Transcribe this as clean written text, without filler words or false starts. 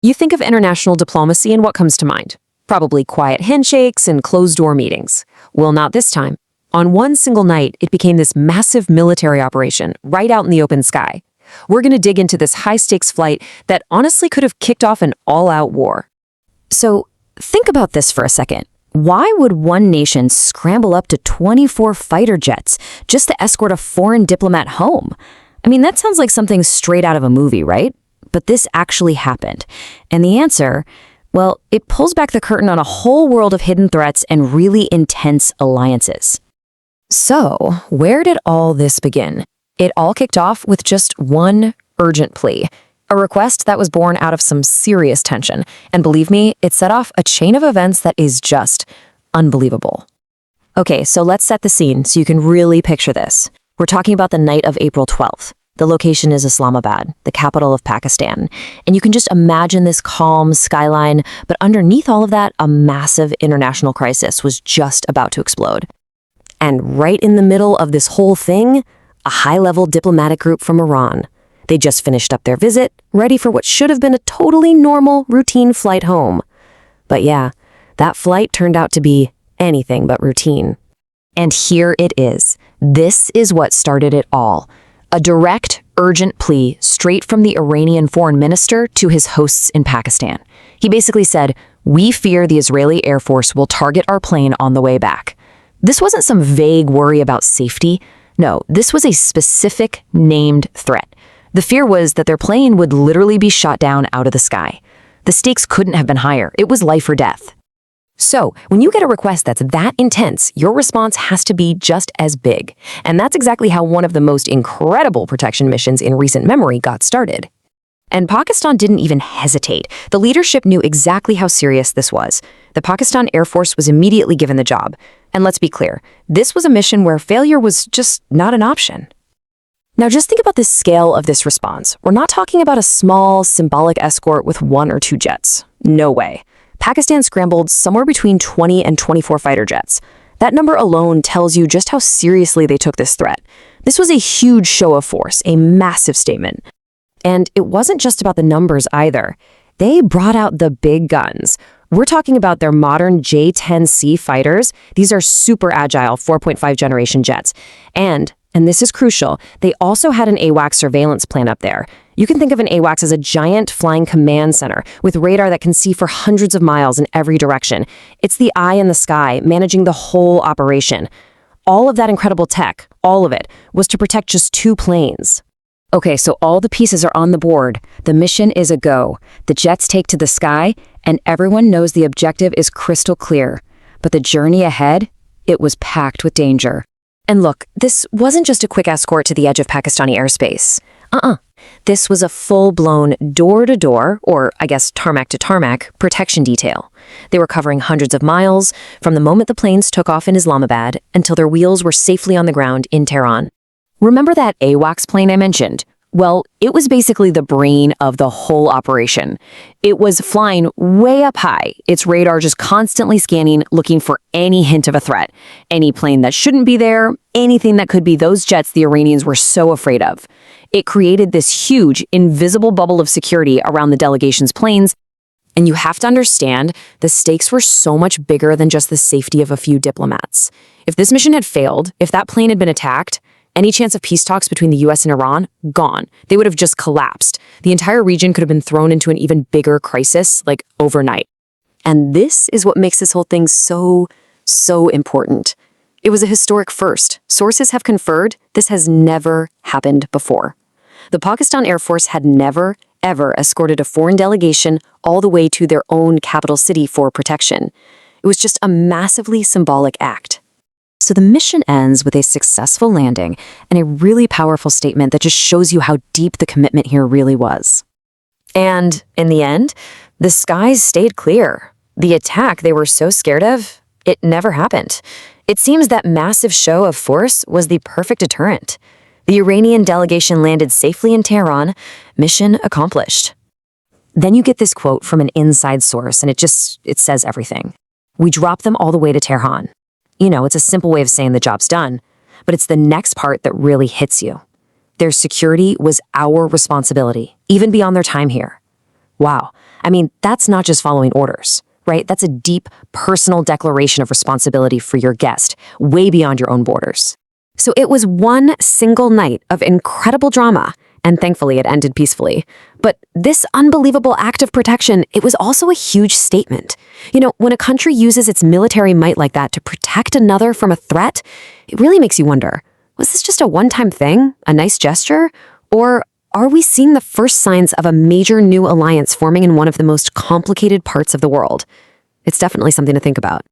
You think of international diplomacy and what comes to mind? Probably quiet handshakes and closed-door meetings. Well, not this time. On one single night, it became this massive military operation right out in the open sky. We're going to dig into this high-stakes flight that honestly could have kicked off an all-out war. So, think about this for a second. Why would one nation scramble up to 24 fighter jets just to escort a foreign diplomat home? I mean, that sounds like something straight out of a movie, right? But this actually happened. And the answer, well, it pulls back the curtain on a whole world of hidden threats and really intense alliances. So, where did all this begin? It all kicked off with just one urgent plea, a request that was born out of some serious tension. And believe me, it set off a chain of events that is just unbelievable. Okay, so let's set the scene so you can really picture this. We're talking about the night of April 12th. The location is Islamabad, the capital of Pakistan. And you can just imagine this calm skyline, but underneath all of that, a massive international crisis was just about to explode. And right in the middle of this whole thing, a high-level diplomatic group from Iran. They just finished up their visit, ready for what should have been a totally normal, routine flight home. But yeah, that flight turned out to be anything but routine. And here it is. This is what started it all. A direct, urgent plea straight from the Iranian foreign minister to his hosts in Pakistan. He basically said, "We fear the Israeli Air Force will target our plane on the way back." This wasn't some vague worry about safety. No, this was a specific, named threat. The fear was that their plane would literally be shot down out of the sky. The stakes couldn't have been higher. It was life or death. So, when you get a request that's that intense, your response has to be just as big. And that's exactly how one of the most incredible protection missions in recent memory got started. And Pakistan didn't even hesitate. The leadership knew exactly how serious this was. The Pakistan Air Force was immediately given the job. And let's be clear, this was a mission where failure was just not an option. Now just think about the scale of this response. We're not talking about a small, symbolic escort with 1 or 2 jets. No way. Pakistan scrambled somewhere between 20 and 24 fighter jets. That number alone tells you just how seriously they took this threat. This was a huge show of force, a massive statement. And it wasn't just about the numbers either. They brought out the big guns. We're talking about their modern J-10C fighters. These are super agile 4.5 generation jets. And this is crucial, they also had an AWACS surveillance plan up there. You can think of an AWACS as a giant flying command center with radar that can see for hundreds of miles in every direction. It's the eye in the sky, managing the whole operation. All of that incredible tech, all of it, was to protect just 2 planes. Okay, so all the pieces are on the board. The mission is a go. The jets take to the sky, and everyone knows the objective is crystal clear. But the journey ahead, it was packed with danger. And look, this wasn't just a quick escort to the edge of Pakistani airspace. This was a full-blown door-to-door, or I guess tarmac-to-tarmac, protection detail. They were covering hundreds of miles, from the moment the planes took off in Islamabad until their wheels were safely on the ground in Tehran. Remember that AWACS plane I mentioned? Well, it was basically the brain of the whole operation. It was flying way up high, its radar just constantly scanning, looking for any hint of a threat. Any plane that shouldn't be there, anything that could be those jets the Iranians were so afraid of. It created this huge, invisible bubble of security around the delegation's planes. And you have to understand, the stakes were so much bigger than just the safety of a few diplomats. If this mission had failed, if that plane had been attacked, any chance of peace talks between the US and Iran? Gone. They would have just collapsed. The entire region could have been thrown into an even bigger crisis, like overnight. And this is what makes this whole thing so important. It was a historic first. Sources have conferred this has never happened before. The Pakistan Air Force had never, ever escorted a foreign delegation all the way to their own capital city for protection. It was just a massively symbolic act. So the mission ends with a successful landing and a really powerful statement that just shows you how deep the commitment here really was. And in the end, the skies stayed clear. The attack they were so scared of, it never happened. It seems that massive show of force was the perfect deterrent. The Iranian delegation landed safely in Tehran, mission accomplished. Then you get this quote from an inside source, and it says everything. "We dropped them all the way to Tehran." You know, it's a simple way of saying the job's done, but it's the next part that really hits you. Their security was our responsibility, even beyond their time here. Wow, I mean, that's not just following orders, right? That's a deep personal declaration of responsibility for your guest, way beyond your own borders. So it was one single night of incredible drama, and thankfully it ended peacefully. But this unbelievable act of protection, it was also a huge statement. You know, when a country uses its military might like that to protect another from a threat, it really makes you wonder, was this just a one-time thing, a nice gesture? Or are we seeing the first signs of a major new alliance forming in one of the most complicated parts of the world? It's definitely something to think about.